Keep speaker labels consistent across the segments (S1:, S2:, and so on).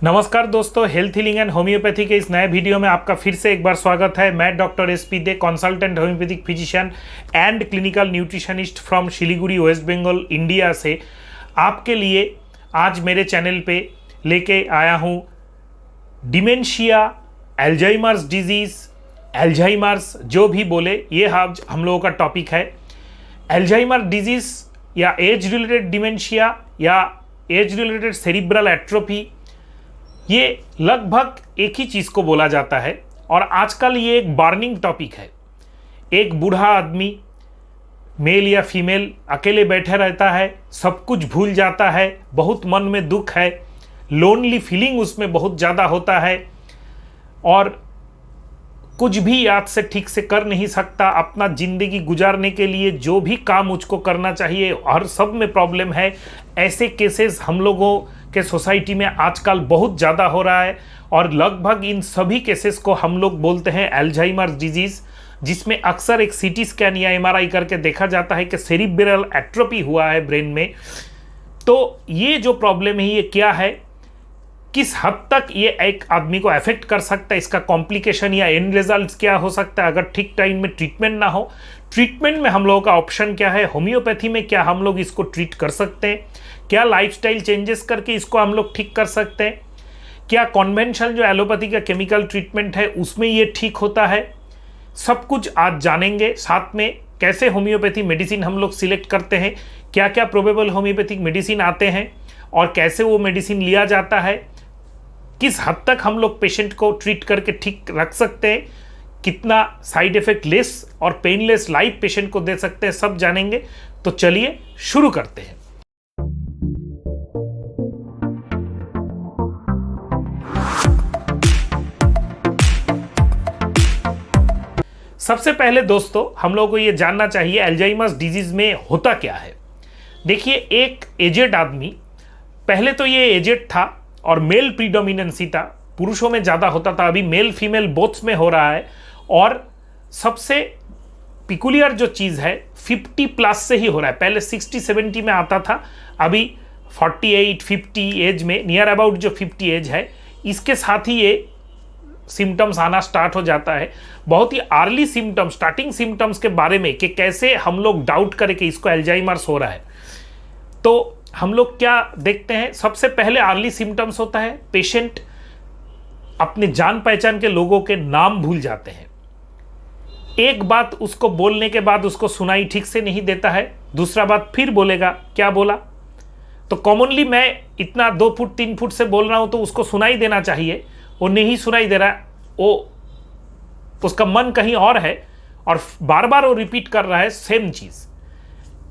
S1: नमस्कार दोस्तों, health healing and homeopathy के इस नए वीडियो में आपका फिर से एक बार स्वागत है। मैं doctor SP Dey, consultant homeopathic physician and clinical nutritionist from Siliguri, West Bengal, India से आपके लिए आज मेरे चैनल पे लेके आया हूँ डिमेंशिया, अल्जाइमर्स डिजीज़, अल्जाइमर्स जो भी बोले, ये हम लोगों का टॉपिक है। अल्जाइमर डिजीज़ या एज रिलेटेड डिमेंशिया या एज रिलेटेड सेरिब्रल एट्रोफी, ये लगभग एक ही चीज़ को बोला जाता है और आजकल ये एक बर्निंग टॉपिक है। एक बूढ़ा आदमी, मेल या फीमेल, अकेले बैठे रहता है, सब कुछ भूल जाता है, बहुत मन में दुख है, लोनली फीलिंग उसमें बहुत ज़्यादा होता है और कुछ भी याद से ठीक से कर नहीं सकता। अपना ज़िंदगी गुजारने के लिए जो भी काम मुझको करना चाहिए हर सब में प्रॉब्लम है। ऐसे केसेस हम लोगों के सोसाइटी में आजकल बहुत ज़्यादा हो रहा है और लगभग इन सभी केसेस को हम लोग बोलते हैं अल्जाइमर डिजीज़, जिसमें अक्सर एक सीटी स्कैन या एमआरआई करके देखा जाता है कि सेरिब्रल एट्रोफी हुआ है ब्रेन में। तो ये जो प्रॉब्लम है ये क्या है, किस हद तक ये एक आदमी को अफेक्ट कर सकता है, इसका कॉम्प्लिकेशन या एंड रिजल्ट्स क्या हो सकता है अगर ठीक टाइम में ट्रीटमेंट ना हो। ट्रीटमेंट में हम लोगों का ऑप्शन क्या है, होम्योपैथी में क्या हम लोग इसको ट्रीट कर सकते हैं, क्या लाइफस्टाइल चेंजेस करके इसको हम लोग ठीक कर सकते हैं, क्या कन्वेंशनल जो एलोपैथी का केमिकल ट्रीटमेंट है उसमें ये ठीक होता है, सब कुछ आज जानेंगे। साथ में कैसे होम्योपैथी मेडिसिन हम लोग सिलेक्ट करते हैं, क्या क्या प्रोबेबल होम्योपैथिक मेडिसिन आते हैं और कैसे वो मेडिसिन लिया जाता है, किस हद तक हम लोग पेशेंट को ट्रीट करके ठीक रख सकते हैं, कितना साइड इफेक्ट लेस और पेनलेस लाइफ पेशेंट को दे सकते हैं, सब जानेंगे। तो चलिए शुरू करते हैं। सबसे पहले दोस्तों हम लोगों को ये जानना चाहिए अल्जाइमर्स डिजीज में होता क्या है। देखिए, एक एजेड आदमी, पहले तो ये एजेड था और मेल प्रीडोमिनेंसी था, पुरुषों में ज़्यादा होता था, अभी मेल फीमेल बोथ्स में हो रहा है। और सबसे पिकुलियर जो चीज़ है 50 प्लस से ही हो रहा है। पहले 60-70 में आता था, अभी 48-50 एज में, नियर अबाउट जो 50 एज है, इसके साथ ही ये सिम्टम्स आना स्टार्ट हो जाता है। बहुत ही अर्ली सिम्टम्स, स्टार्टिंग सिम्टम्स के बारे में कि कैसे हम लोग डाउट करें कि इसको अल्जाइमर्स हो रहा है, तो हम लोग क्या देखते हैं। सबसे पहले अर्ली सिम्टम्स होता है पेशेंट अपने जान पहचान के लोगों के नाम भूल जाते हैं। एक बात उसको बोलने के बाद उसको सुनाई ठीक से नहीं देता है, दूसरा बात फिर बोलेगा क्या बोला। तो कॉमनली मैं इतना 2 फुट 3 फुट से बोल रहा हूं तो उसको सुनाई देना चाहिए, वो नहीं सुनाई दे रहा, वो उसका मन कहीं और है और बार बार वो रिपीट कर रहा है सेम चीज़।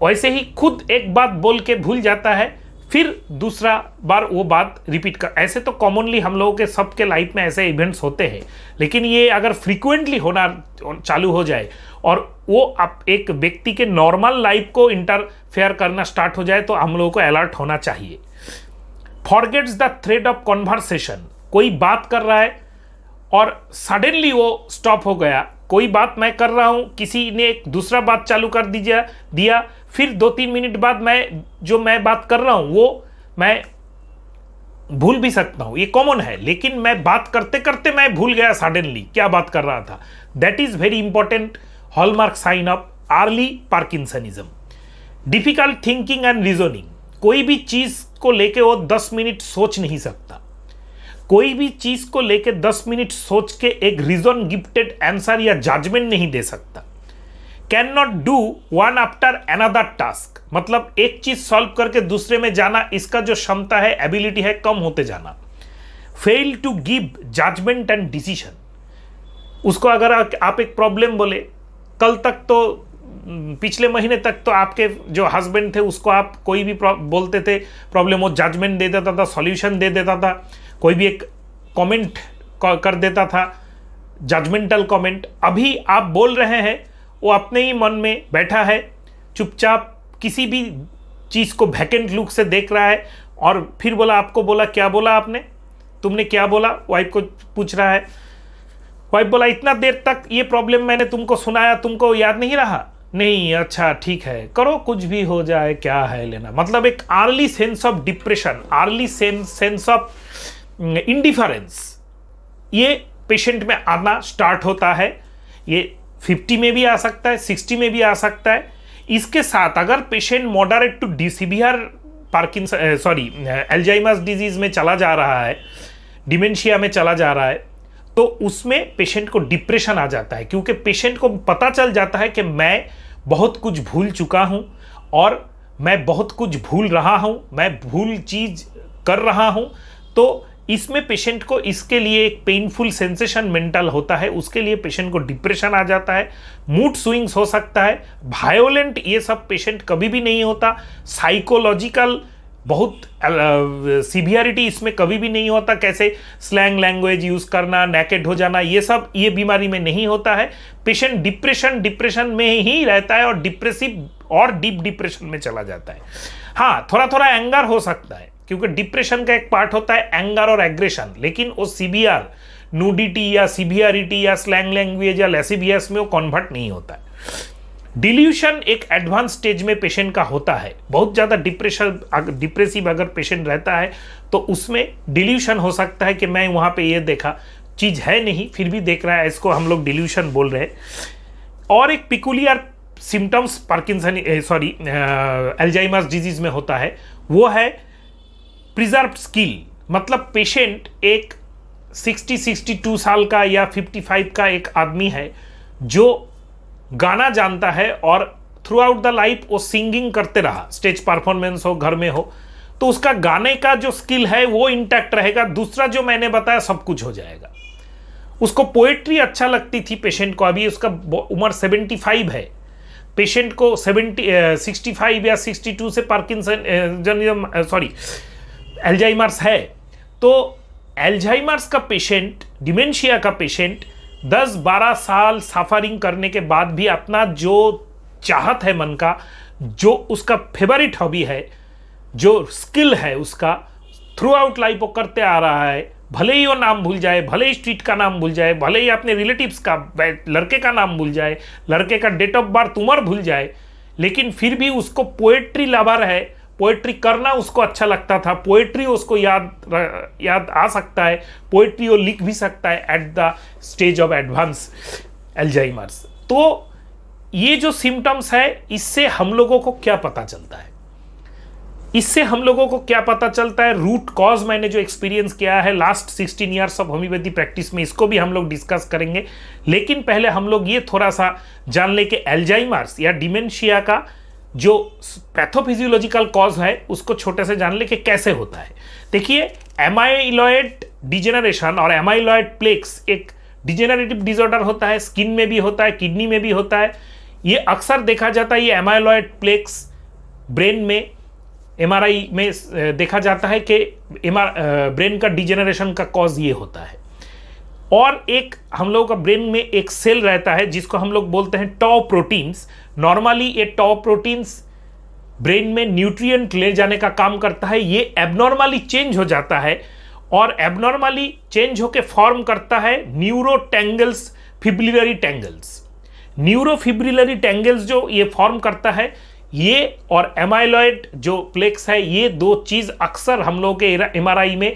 S1: वैसे ही खुद एक बात बोल के भूल जाता है, फिर दूसरा बार वो बात रिपीट कर। ऐसे तो कॉमनली हम लोगों के सबके लाइफ में ऐसे इवेंट्स होते हैं, लेकिन ये अगर फ्रीक्वेंटली होना चालू हो जाए और वो आप एक व्यक्ति के नॉर्मल लाइफ को इंटरफेयर करना स्टार्ट हो जाए तो हम लोगों को अलर्ट होना चाहिए। Forgets the thread of conversation, कोई बात कर रहा है और सडनली वो स्टॉप हो गया। कोई बात मैं कर रहा हूं, किसी ने एक दूसरा बात चालू कर दिया, फिर 2-3 मिनट बाद मैं बात कर रहा हूं वो मैं भूल भी सकता हूं, ये कॉमन है। लेकिन मैं बात करते करते मैं भूल गया सडनली क्या बात कर रहा था। That is very important hallmark sign of early parkinsonism. Difficult thinking and reasoning, कोई भी चीज को लेके वो 10 मिनट सोच नहीं सकता, कोई भी चीज को लेके 10 मिनट सोच के एक रीजन गिफ्टेड आंसर या जजमेंट नहीं दे सकता। Can not do one after another task, मतलब एक चीज सॉल्व करके दूसरे में जाना, इसका जो क्षमता है, एबिलिटी है, कम होते जाना। Fail to give judgement and decision, उसको अगर आप एक प्रॉब्लम बोले, कल तक तो पिछले महीने तक तो आपके जो हस्बैंड थे उसको आप कोई भी बोलते थे प्रॉब्लम, वो जजमेंट दे देता था, सॉल्यूशन दे देता था, कोई भी एक कमेंट कर देता था, जजमेंटल कमेंट। अभी आप बोल रहे हैं, वो अपने ही मन में बैठा है, चुपचाप किसी भी चीज़ को वैकेंट लुक से देख रहा है और फिर बोला, आपको बोला क्या बोला आपने, तुमने क्या बोला, वाइफ को पूछ रहा है। वाइफ बोला इतना देर तक ये प्रॉब्लम मैंने तुमको सुनाया, तुमको याद नहीं रहा, नहीं, अच्छा ठीक है, करो, कुछ भी हो जाए, क्या है लेना। मतलब एक early sense of depression, early sense of indifference ये पेशेंट में आना स्टार्ट होता है। ये 50 में भी आ सकता है, 60 में भी आ सकता है। इसके साथ अगर patient moderate to severe Alzheimer's disease में चला जा रहा है, डिमेंशिया में चला जा रहा है, तो उसमें पेशेंट को डिप्रेशन आ जाता है, क्योंकि पेशेंट को पता चल जाता है कि मैं बहुत कुछ भूल चुका हूं और मैं बहुत कुछ भूल रहा हूं, मैं भूल चीज कर रहा हूं। तो इसमें पेशेंट को इसके लिए एक पेनफुल सेंसेशन मेंटल होता है, उसके लिए पेशेंट को डिप्रेशन आ जाता है, मूड स्विंग्स हो सकता है, वायोलेंट ये सब पेशेंट कभी भी नहीं होता, साइकोलॉजिकल बहुत सीवियरिटी इसमें कभी भी नहीं होता, कैसे स्लैंग लैंग्वेज यूज़ करना, नेकेड हो जाना, ये सब ये बीमारी में नहीं होता है। पेशेंट डिप्रेशन में ही रहता है और डिप्रेसिव और डीप डिप्रेशन में चला जाता है। हाँ, थोड़ा थोड़ा एंगर हो सकता है, क्योंकि डिप्रेशन का एक पार्ट होता है एंगर और एग्रेशन, लेकिन वो सीवियर नूडिटी या सीवियरिटी या स्लैंग लैंग्वेज या लेसिबियस में वो कन्वर्ट नहीं होता है। डिल्यूशन एक एडवांस स्टेज में पेशेंट का होता है। बहुत ज़्यादा डिप्रेसिव अगर पेशेंट रहता है तो उसमें डिल्यूशन हो सकता है कि मैं वहाँ पे ये देखा, चीज़ है नहीं फिर भी देख रहा है, इसको हम लोग डिल्यूशन बोल रहे हैं। और एक पिकुलियर सिम्टम्स अल्जाइमर्स डिजीज में होता है, वो है प्रिजर्व स्किल। मतलब पेशेंट एक 62 साल का या 55 का एक आदमी है जो गाना जानता है और थ्रू आउट द लाइफ वो सिंगिंग करते रहा, स्टेज परफॉर्मेंस हो, घर में हो, तो उसका गाने का जो स्किल है वो इंटैक्ट रहेगा। दूसरा जो मैंने बताया सब कुछ हो जाएगा। उसको पोएट्री अच्छा लगती थी पेशेंट को, अभी उसका उम्र 75 है, पेशेंट को 65 या 62 से एल्जाइमर्स है। तो एल्जाइमर्स का पेशेंट, डिमेंशिया का पेशेंट 10-12 साल सफरिंग करने के बाद भी अपना जो चाहत है मन का, जो उसका फेवरेट हॉबी है, जो स्किल है उसका, थ्रू आउट लाइफ वो करते आ रहा है। भले ही वो नाम भूल जाए, भले ही स्ट्रीट का नाम भूल जाए, भले ही अपने रिलेटिव्स का, लड़के का नाम भूल जाए, लड़के का डेट ऑफ बर्थ उम्र भूल जाए, लेकिन फिर भी उसको पोएट्री लवर है, पोएट्री करना उसको अच्छा लगता था, पोएट्री उसको याद आ सकता है, पोएट्री वो लिख भी सकता है at the stage of advance Alzheimer's. तो ये जो सिम्टम्स है, इससे हम लोगों को क्या पता चलता है? इससे हम लोगों को क्या पता चलता है? रूट कॉज मैंने जो एक्सपीरियंस किया है last 16 years of homeopathy practice में, इसको भी हम लोग डिस्कस करेंगे। लेकिन पहले हम लोग ये थोड़ा सा जान ले कि एल्जाइमर्स या डिमेंशिया का जो पैथोफिजियोलॉजिकल कॉज है उसको छोटे से जान ले कि कैसे होता है। देखिए, एमाइलॉइड डिजेनरेशन और एमाइलॉइड प्लेक्स एक डिजेनरेटिव डिसऑर्डर होता है, स्किन में भी होता है, किडनी में भी होता है। ये अक्सर देखा जाता है, ये एमाइलॉइड प्लेक्स ब्रेन में, एमआरआई में देखा जाता है कि ब्रेन का डिजेनरेशन का कॉज ये होता है। और एक हम लोगों का ब्रेन में एक सेल रहता है जिसको हम लोग बोलते हैं टॉ प्रोटीन्स। नॉर्मली ये टॉ प्रोटीन्स ब्रेन में न्यूट्रिएंट ले जाने का काम करता है। ये एबनॉर्मली चेंज हो जाता है और एबनॉर्मली चेंज होकर फॉर्म करता है न्यूरोटेंगल्स, फिब्रिलरी टेंगल्स। न्यूरोफिब्रिलरी टेंगल्स जो ये फॉर्म करता है, ये और एमाइलॉइड जो प्लेक्स है, ये दो चीज अक्सर हम लोगों के एमआरआई में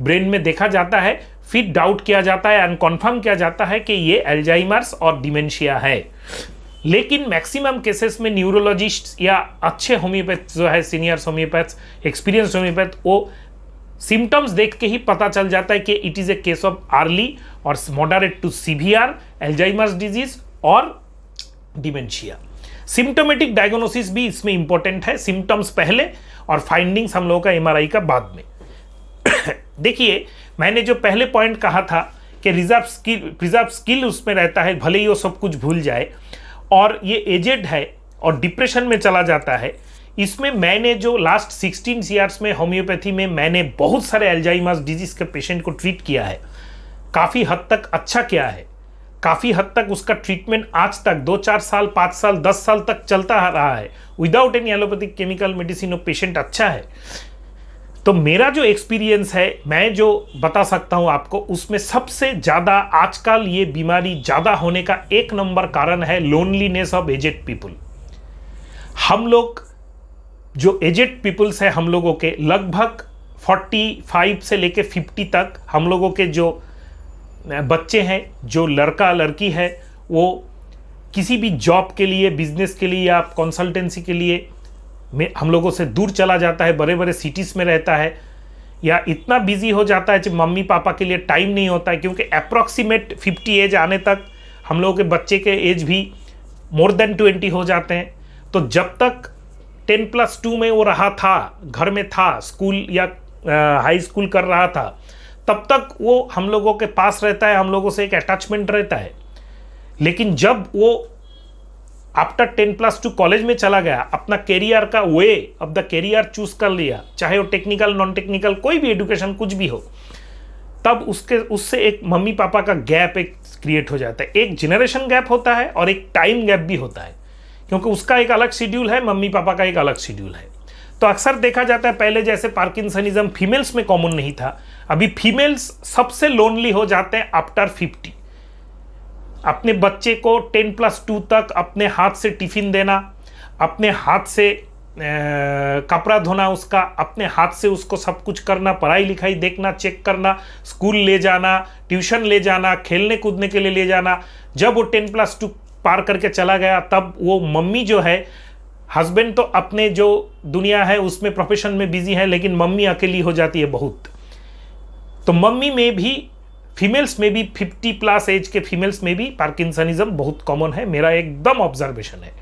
S1: ब्रेन में देखा जाता है। फिर डाउट किया जाता है एंड कन्फर्म किया जाता है कि ये एल्जाइमर्स और डिमेंशिया है। लेकिन मैक्सिमम केसेस में न्यूरोलॉजिस्ट या अच्छे होम्योपैथ जो है, सीनियर्स होम्योपैथ, एक्सपीरियंस्ड होम्योपैथ, वो सिम्टम्स देख के ही पता चल जाता है कि it is a case of early or moderate to severe Alzheimer's disease और डिमेंशिया। सिम्टोमेटिक डायग्नोसिस भी इसमें इंपॉर्टेंट है, सिम्टम्स पहले और फाइंडिंग्स हम लोगों का एमआरआई का बाद में। देखिए, मैंने जो पहले पॉइंट कहा था कि प्रिजर्व स्किल उसमें रहता है, भले ही वो सब कुछ भूल जाए, और ये एजेड है और डिप्रेशन में चला जाता है। इसमें मैंने जो लास्ट 16 ईयर्स में होम्योपैथी में मैंने बहुत सारे एल्जाइमर्स डिजीज के पेशेंट को ट्रीट किया है, काफ़ी हद तक अच्छा किया है, काफ़ी हद तक उसका ट्रीटमेंट आज तक 2-4 साल, 5 साल, 10 साल तक चलता रहा है without any allopathic chemical medicine. Patient अच्छा है। तो मेरा जो एक्सपीरियंस है, मैं जो बता सकता हूं आपको, उसमें सबसे ज़्यादा आजकल ये बीमारी ज़्यादा होने का एक नंबर कारण है लोनलीनेस ऑफ एजेड पीपल। हम लोग जो एजेड पीपल्स है, हम लोगों के लगभग 45 से लेके 50 तक हम लोगों के जो बच्चे हैं, जो लड़का लड़की है, वो किसी भी जॉब के लिए, बिजनेस के लिए या कंसल्टेंसी के लिए हम लोगों से दूर चला जाता है, बड़े बड़े सिटीज़ में रहता है, या इतना बिजी हो जाता है कि मम्मी पापा के लिए टाइम नहीं होता है, क्योंकि अप्रॉक्सीमेट 50 एज आने तक हम लोगों के बच्चे के एज भी मोर देन 20 हो जाते हैं। तो जब तक 10+2 में वो रहा था, घर में था, स्कूल या हाई स्कूल कर रहा था, तब तक वो हम लोगों के पास रहता है, हम लोगों से एक अटैचमेंट रहता है। लेकिन जब वो आफ्टर 10+2 कॉलेज में चला गया, अपना कैरियर का way of the career choose कर लिया, चाहे वो टेक्निकल नॉन टेक्निकल कोई भी एजुकेशन कुछ भी हो, तब उससे एक मम्मी पापा का गैप एक क्रिएट हो जाता है। एक जनरेशन गैप होता है और एक टाइम गैप भी होता है, क्योंकि उसका एक अलग शेड्यूल है, मम्मी पापा का एक अलग शेड्यूल है। तो अक्सर देखा जाता है, पहले जैसे पार्किंसनिज्म फीमेल्स में कॉमन नहीं था, अभी फीमेल्स सबसे लोनली हो जाते हैं आफ्टर 50। अपने बच्चे को 10+2 तक अपने हाथ से टिफिन देना, अपने हाथ से कपड़ा धोना, उसका अपने हाथ से उसको सब कुछ करना, पढ़ाई लिखाई देखना, चेक करना, स्कूल ले जाना, ट्यूशन ले जाना, खेलने कूदने के लिए ले जाना। जब वो 10+2 पार करके चला गया, तब वो मम्मी जो है, हस्बैंड तो अपने जो दुनिया है उसमें प्रोफेशन में बिजी है, लेकिन मम्मी अकेली हो जाती है बहुत। तो मम्मी में भी, फीमेल्स में भी, 50+ एज के फीमेल्स में भी पार्किंसनिज्म बहुत कॉमन है, मेरा एकदम ऑब्जर्वेशन है।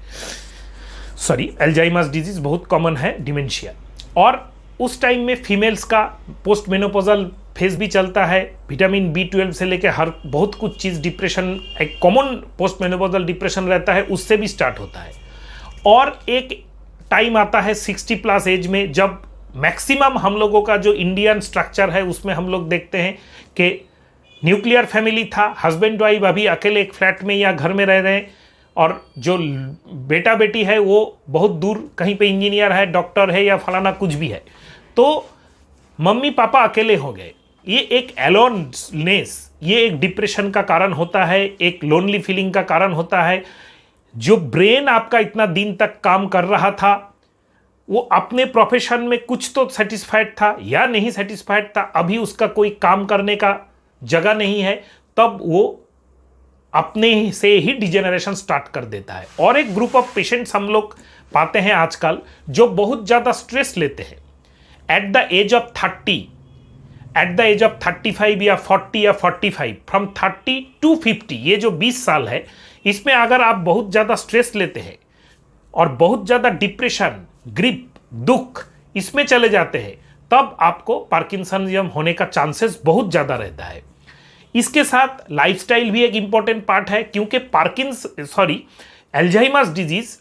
S1: सॉरी, अल्जाइमर्स डिजीज बहुत कॉमन है, डिमेंशिया। और उस टाइम में फीमेल्स का पोस्ट मेनोपोजल फेज भी चलता है, विटामिन B12 से लेकर हर बहुत कुछ चीज़, डिप्रेशन, एक कॉमन पोस्ट मेनोपोजल डिप्रेशन रहता है, उससे भी स्टार्ट होता है। और एक टाइम आता है 60+ एज में, जब मैक्सिमम हम लोगों का जो इंडियन स्ट्रक्चर है उसमें हम लोग देखते हैं कि न्यूक्लियर फैमिली था, हस्बैंड वाइफ अभी अकेले एक फ्लैट में या घर में रह रहे हैं, और जो बेटा बेटी है वो बहुत दूर कहीं पे इंजीनियर है, डॉक्टर है या फलाना कुछ भी है। तो मम्मी पापा अकेले हो गए। ये एक एलोननेस, ये एक डिप्रेशन का कारण होता है, एक लोनली फीलिंग का कारण होता है। जो ब्रेन आपका इतना दिन तक काम कर रहा था, वो अपने प्रोफेशन में कुछ तो सेटिस्फाइड था या नहीं सेटिस्फाइड था, अभी उसका कोई काम करने का जगह नहीं है, तब वो अपने से ही डिजेनरेशन स्टार्ट कर देता है। और एक ग्रुप ऑफ पेशेंट्स हम लोग पाते हैं आजकल, जो बहुत ज़्यादा स्ट्रेस लेते हैं at the age of 30, at the age of 35 या 40 या 45, फ्रॉम 30 to 50, ये जो 20 साल है, इसमें अगर आप बहुत ज़्यादा स्ट्रेस लेते हैं और बहुत ज़्यादा डिप्रेशन, ग्रिप, दुख इसमें चले जाते हैं, तब आपको पार्किंसनिज्म होने का चांसेस बहुत ज़्यादा रहता है। इसके साथ लाइफस्टाइल भी एक इंपॉर्टेंट पार्ट है, क्योंकि अल्जाइमर्स डिजीज,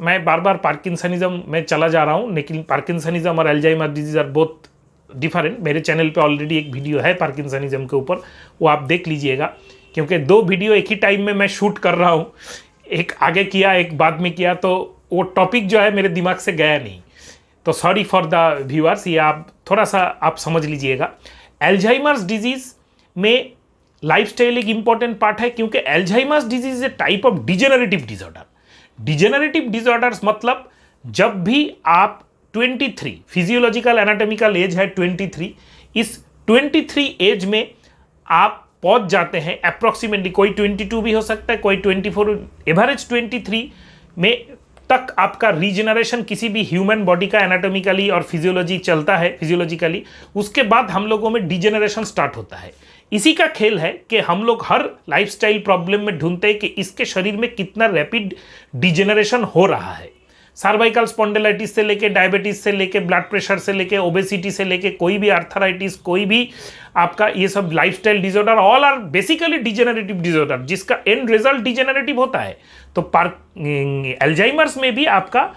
S1: मैं बार बार पार्किंसनिज्म में चला जा रहा हूँ, लेकिन पार्किंसनिज्म और Alzheimer disease are both different. मेरे चैनल पे ऑलरेडी एक वीडियो है पार्किंसनिज्म के ऊपर, वो आप देख लीजिएगा, क्योंकि 2 वीडियो एक ही टाइम में मैं शूट कर रहा हूँ, एक आगे किया एक बाद में किया, तो वो टॉपिक जो है मेरे दिमाग से गया नहीं। तो सॉरी फॉर द व्यूअर्स, ये आप थोड़ा सा आप समझ लीजिएगा। अल्जाइमर्स डिजीज में लाइफस्टाइल एक इंपॉर्टेंट पार्ट है, क्योंकि Alzheimer's disease is a type of degenerative disorder. Degenerative disorders मतलब जब भी आप 23, फिजियोलॉजिकल एनाटॉमिकल एज है 23, इस 23 एज में आप पहुंच जाते हैं अप्रोक्सीमेटली, कोई 22 भी हो सकता है, कोई 24, एवरेज 23 में तक आपका रीजनरेशन किसी भी ह्यूमन बॉडी का एनाटॉमिकली और फिजियोलॉजी चलता है, फिजियोलॉजिकली। उसके बाद हम लोगों में डिजेनरेशन स्टार्ट होता है। इसी का खेल है कि हम लोग हर लाइफस्टाइल प्रॉब्लम में ढूंढते हैं कि इसके शरीर में कितना रैपिड डिजेनरेशन हो रहा है। सर्वाइकल स्पॉन्डिलाइटिस से लेके, डायबिटीज से लेके, ब्लड प्रेशर से लेके, ओबेसिटी से लेके, कोई भी आर्थराइटिस, कोई भी आपका ये सब lifestyle disorder, all are basically degenerative disorder, जिसका एंड रिजल्ट डिजेनरेटिव होता है। तो अल्जाइमर्स में भी आपका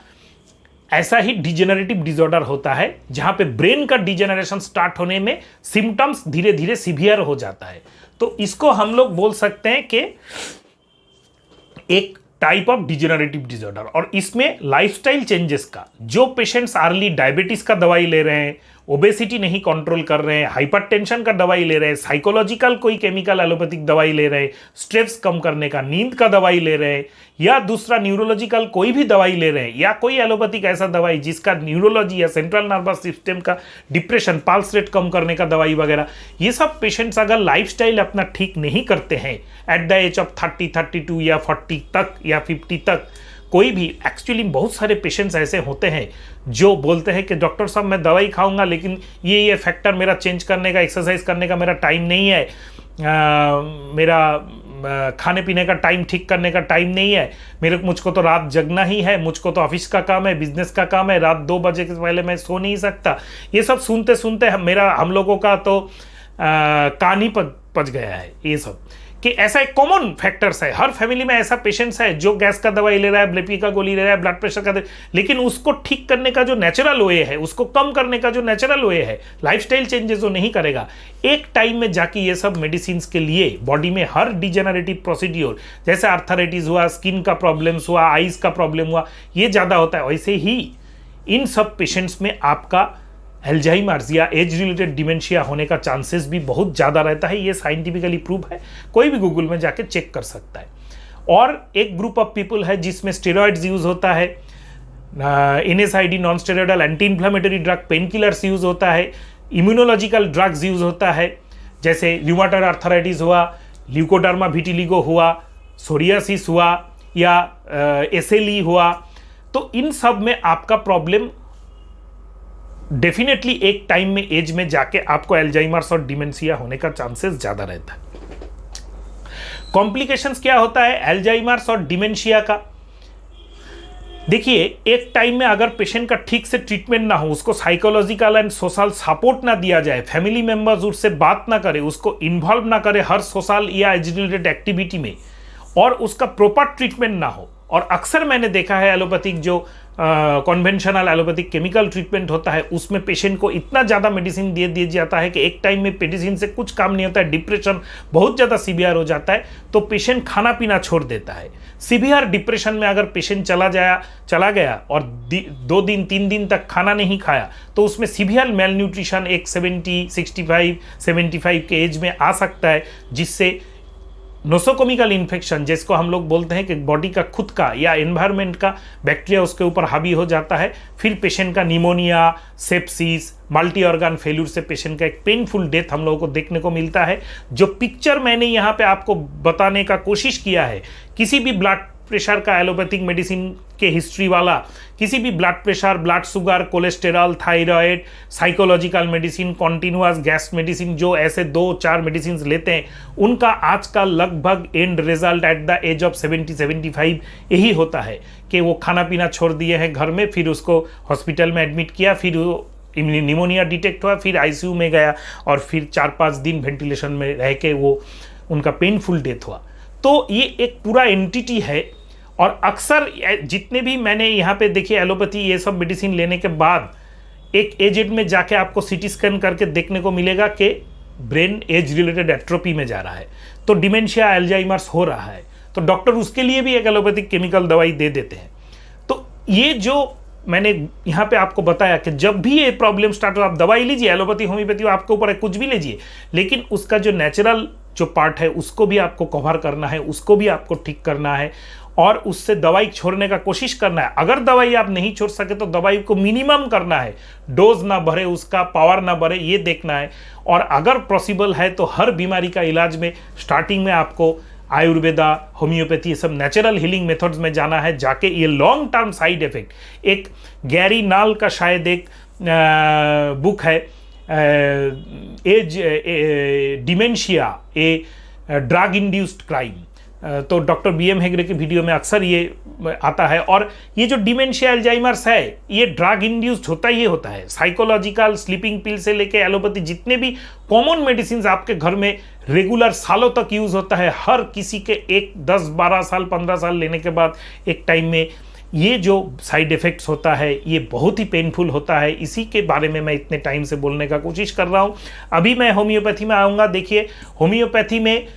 S1: ऐसा ही डिजेनरेटिव डिसऑर्डर होता है, जहां पे ब्रेन का डिजेनरेशन स्टार्ट होने में सिम्टम्स धीरे धीरे सीवियर हो जाता है। तो इसको हम लोग बोल सकते हैं कि एक टाइप ऑफ डिजेनरेटिव डिसऑर्डर। और इसमें लाइफस्टाइल चेंजेस का, जो पेशेंट्स अर्ली डायबिटीज का दवाई ले रहे हैं, ओबेसिटी नहीं कंट्रोल कर रहे हैं, हाइपरटेंशन का दवाई ले रहे हैं, साइकोलॉजिकल कोई केमिकल एलोपैथिक दवाई ले रहे हैं, स्ट्रेस कम करने का, नींद का दवाई ले रहे हैं, या दूसरा न्यूरोलॉजिकल कोई भी दवाई ले रहे हैं, या कोई एलोपैथिक ऐसा दवाई जिसका न्यूरोलॉजी या सेंट्रल नर्वस सिस्टम का डिप्रेशन, पल्स रेट कम करने का दवाई वगैरह, ये सब पेशेंट्स अगर लाइफस्टाइल अपना ठीक नहीं करते हैं एट द एज ऑफ 30, 32 या 40 तक या 50 तक, कोई भी एक्चुअली बहुत सारे पेशेंट्स ऐसे होते हैं जो बोलते हैं कि डॉक्टर साहब मैं दवाई खाऊंगा लेकिन ये फैक्टर मेरा चेंज करने का, एक्सरसाइज करने का मेरा टाइम नहीं है, मेरा खाने पीने का टाइम ठीक करने का टाइम नहीं है, मुझको तो रात जगना ही है, मुझको तो ऑफिस का काम है, बिजनेस का काम है, रात 2 बजे के पहले मैं सो नहीं सकता। ये सब सुनते सुनते हम लोगों का तो कान ही पच गया है ये सब, कि ऐसा एक कॉमन फैक्टर्स है। हर फैमिली में ऐसा पेशेंट्स है जो गैस का दवाई ले रहा है, बीपी का गोली ले रहा है, ब्लड प्रेशर का, लेकिन उसको ठीक करने का जो नेचुरल वे है, उसको कम करने का जो नेचुरल वे है, लाइफस्टाइल चेंजेस वो नहीं करेगा। एक टाइम में जाके ये सब मेडिसिन के लिए बॉडी में हर डिजेनरेटिव प्रोसीड्योर, जैसे आर्थराइटिस हुआ, स्किन का प्रॉब्लम्स हुआ, आइज का प्रॉब्लम हुआ, ये ज़्यादा होता है। वैसे ही इन सब पेशेंट्स में आपका एल्जाइमर्स या एज रिलेटेड डिमेंशिया होने का चांसेस भी बहुत ज़्यादा रहता है। ये साइंटिफिकली प्रूव है, कोई भी गूगल में जाके चेक कर सकता है। और एक ग्रुप ऑफ पीपल है जिसमें स्टेरॉइड्स यूज़ होता है, NSAID non steroidal anti inflammatory drug, pain killers use होता है, इम्यूनोलॉजिकल ड्रग्स यूज़ होता है, जैसे र्यूमेटॉइड आर्थराइटिस हुआ, ल्यूकोडर्मा विटिलिगो हुआ, सोरियासिस हुआ, या SLE हुआ। तो इन सब में आपका प्रॉब्लम डेफिनेटली एक टाइम में एज में जाके आपको एल्जाइमर्स और डिमेंशिया होने का चांसेस ज्यादा रहता है। कॉम्प्लिकेशंस क्या होता है एल्जाइमर्स और डिमेंशिया का? देखिए, एक टाइम में अगर पेशेंट का ठीक से ट्रीटमेंट ना हो, उसको साइकोलॉजिकल एंड सोशल सपोर्ट ना दिया जाए, फैमिली मेंबर्स उससे बात ना करे, उसको इन्वॉल्व ना करे हर सोशल या एज रिलेटेड एक्टिविटी में, और उसका प्रॉपर ट्रीटमेंट ना हो, और अक्सर मैंने देखा है एलोपैथिक जो कन्वेंशनल एलोपैथिक केमिकल ट्रीटमेंट होता है उसमें पेशेंट को इतना ज़्यादा मेडिसिन दे दिया जाता है कि एक टाइम में मेडिसिन से कुछ काम नहीं होता है, डिप्रेशन बहुत ज़्यादा सीवियर हो जाता है, तो पेशेंट खाना पीना छोड़ देता है। सीवियर डिप्रेशन में अगर पेशेंट चला गया और 2 दिन 3 दिन तक खाना नहीं खाया, तो उसमें सीवियर मेल न्यूट्रिशन एक 70, 65, 75 के एज में आ सकता है, जिससे नोसोकोमिकल इन्फेक्शन, जिसको हम लोग बोलते हैं कि बॉडी का खुद का या एनवायरनमेंट का बैक्टीरिया उसके ऊपर हावी हो जाता है, फिर पेशेंट का pneumonia, sepsis, multi organ failure से पेशेंट का एक पेनफुल डेथ हम लोगों को देखने को मिलता है। जो पिक्चर मैंने यहाँ पे आपको बताने का कोशिश किया है, किसी भी ब्लड प्रेशर का एलोपैथिक मेडिसिन के हिस्ट्री वाला, किसी भी blood pressure, blood sugar, cholesterol, thyroid, psychological medicine, continuous gas medicine, जो ऐसे 2-4 मेडिसिन लेते हैं, उनका आज का लगभग end result at the age of 70-75 यही होता है कि वो खाना पीना छोड़ दिए हैं घर में, फिर उसको हॉस्पिटल में एडमिट किया, फिर वो निमोनिया डिटेक्ट हुआ, फिर ICU में गया, और फिर 4-5 दिन वेंटिलेशन में रह के वो उनका पेनफुल डेथ हुआ। तो ये एक पूरा एंटिटी है। और अक्सर जितने भी मैंने यहाँ पे देखिए एलोपैथी ये सब मेडिसिन लेने के बाद एक एजेड में जाके आपको CT स्कैन करके देखने को मिलेगा कि ब्रेन एज रिलेटेड एट्रोपी में जा रहा है, तो डिमेंशिया, एल्जाइमर्स हो रहा है, तो डॉक्टर उसके लिए भी एक एलोपैथिक केमिकल दवाई दे देते हैं। तो ये जो मैंने यहाँ पे आपको बताया कि जब भी ये प्रॉब्लम स्टार्ट हो, आप दवाई लीजिए, एलोपैथी, होम्योपैथी आपके ऊपर है, कुछ भी लीजिए, लेकिन उसका जो नेचुरल जो पार्ट है उसको भी आपको कवर करना है, उसको भी आपको ठीक करना है, और उससे दवाई छोड़ने का कोशिश करना है। अगर दवाई आप नहीं छोड़ सके तो दवाई को मिनिमम करना है, डोज ना बढ़े, उसका पावर ना बढ़े, ये देखना है। और अगर पॉसिबल है तो हर बीमारी का इलाज में स्टार्टिंग में आपको आयुर्वेदा, होम्योपैथी, ये सब नेचुरल हीलिंग मेथड्स में जाना है, जाके ये लॉन्ग टर्म साइड इफेक्ट, एक गैरी नाल का शायद एक बुक है, as dementia a drug induced crime, तो डॉक्टर BM हेगड़े की वीडियो में अक्सर ये आता है। और ये जो डिमेंशिया, एल्जाइमर्स है, ये ड्रग इंड्यूस्ड होता ही होता है। साइकोलॉजिकल, स्लीपिंग पिल से लेके एलोपैथी, जितने भी कॉमन मेडिसिन आपके घर में रेगुलर सालों तक यूज होता है, हर किसी के 10, 12 साल, 15 साल लेने के बाद एक टाइम में ये जो साइड इफेक्ट्स होता है ये बहुत ही पेनफुल होता है। इसी के बारे में मैं इतने टाइम से बोलने का कोशिश कर रहा हूँ। अभी मैं होम्योपैथी में आऊँगा। देखिए, होम्योपैथी में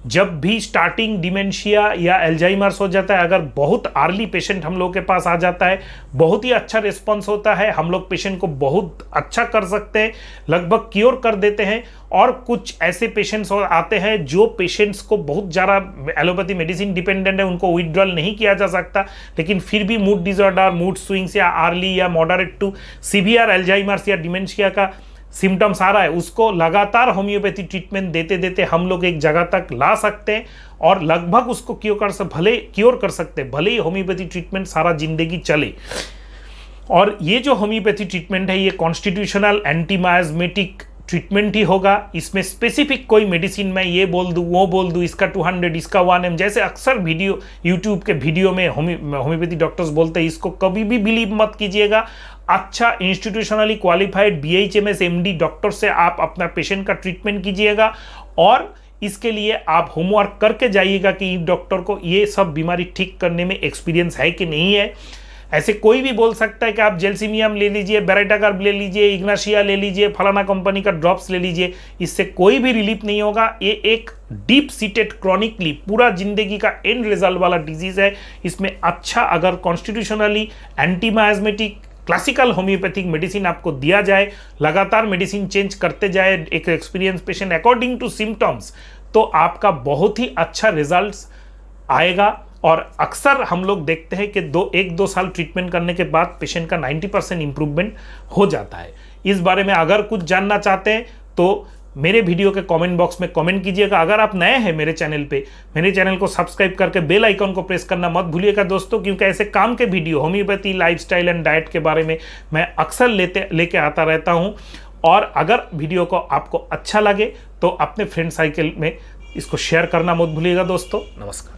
S1: जब भी स्टार्टिंग डिमेंशिया या एल्जाइमर्स हो जाता है, अगर बहुत अर्ली पेशेंट हम लोग के पास आ जाता है, बहुत ही अच्छा रिस्पॉन्स होता है, हम लोग पेशेंट को बहुत अच्छा कर सकते हैं, लगभग क्योर कर देते हैं। और कुछ ऐसे पेशेंट्स आते हैं जो पेशेंट्स को बहुत ज़्यादा एलोपैथी मेडिसिन डिपेंडेंट है, उनको विड्रॉल नहीं किया जा सकता, लेकिन फिर भी मूड डिसऑर्डर, मूड स्विंग्स या अर्ली या मॉडरेट टू सीवियर एल्जाइमर्स या डिमेंशिया का सिम्टम्स आ रहा है, उसको लगातार होम्योपैथी ट्रीटमेंट देते देते हम लोग एक जगह तक ला सकते हैं और लगभग उसको क्योर कर सकते हैं, भले ही होम्योपैथी ट्रीटमेंट सारा जिंदगी चले। और ये जो होम्योपैथी ट्रीटमेंट है, ये कॉन्स्टिट्यूशनल एंटीमायज्मेटिक ट्रीटमेंट ही होगा। इसमें स्पेसिफिक कोई मेडिसिन मैं ये बोल दूँ, वो बोल दूँ, इसका 200, इसका 1 mg, जैसे अक्सर वीडियो यूट्यूब के वीडियो में होम्योपैथी डॉक्टर्स बोलते हैं, इसको कभी भी बिलीव मत कीजिएगा। अच्छा institutionally qualified BHMS MD doctor से आप अपना पेशेंट का ट्रीटमेंट कीजिएगा और इसके लिए आप होमवर्क करके जाइएगा कि डॉक्टर को ये सब बीमारी ठीक करने में एक्सपीरियंस है कि नहीं है। ऐसे कोई भी बोल सकता है कि आप जेल्सिमियम ले लीजिए, बेरेटाकार्ब ले लीजिए, इग्नाशिया ले लीजिए, फलाना कंपनी का ड्रॉप्स ले लीजिए, इससे कोई भी रिलीफ नहीं होगा। ये एक डीप सीटेड क्रॉनिकली पूरा जिंदगी का एंड रिजल्ट वाला डिजीज है। इसमें अच्छा अगर constitutionally antimiasmatic classical homeopathic medicine आपको दिया जाए, लगातार मेडिसिन चेंज करते जाए एक experience patient according to symptoms, तो आपका बहुत ही अच्छा रिजल्ट्स आएगा। और अक्सर हम लोग देखते हैं कि 1-2 साल ट्रीटमेंट करने के बाद पेशेंट का 90% इंप्रूवमेंट हो जाता है। इस बारे में अगर कुछ जानना चाहते हैं तो मेरे वीडियो के कमेंट बॉक्स में कमेंट कीजिएगा। अगर आप नए हैं मेरे चैनल को सब्सक्राइब करके बेल आइकन को प्रेस करना मत भूलिएगा दोस्तों, क्योंकि ऐसे काम के video homeopathy, lifestyle and diet के बारे में मैं अक्सर लेके आता रहता हूं। और अगर वीडियो को आपको अच्छा लगे तो अपने फ्रेंड सर्कल में इसको शेयर करना मत भूलिएगा दोस्तों। नमस्कार।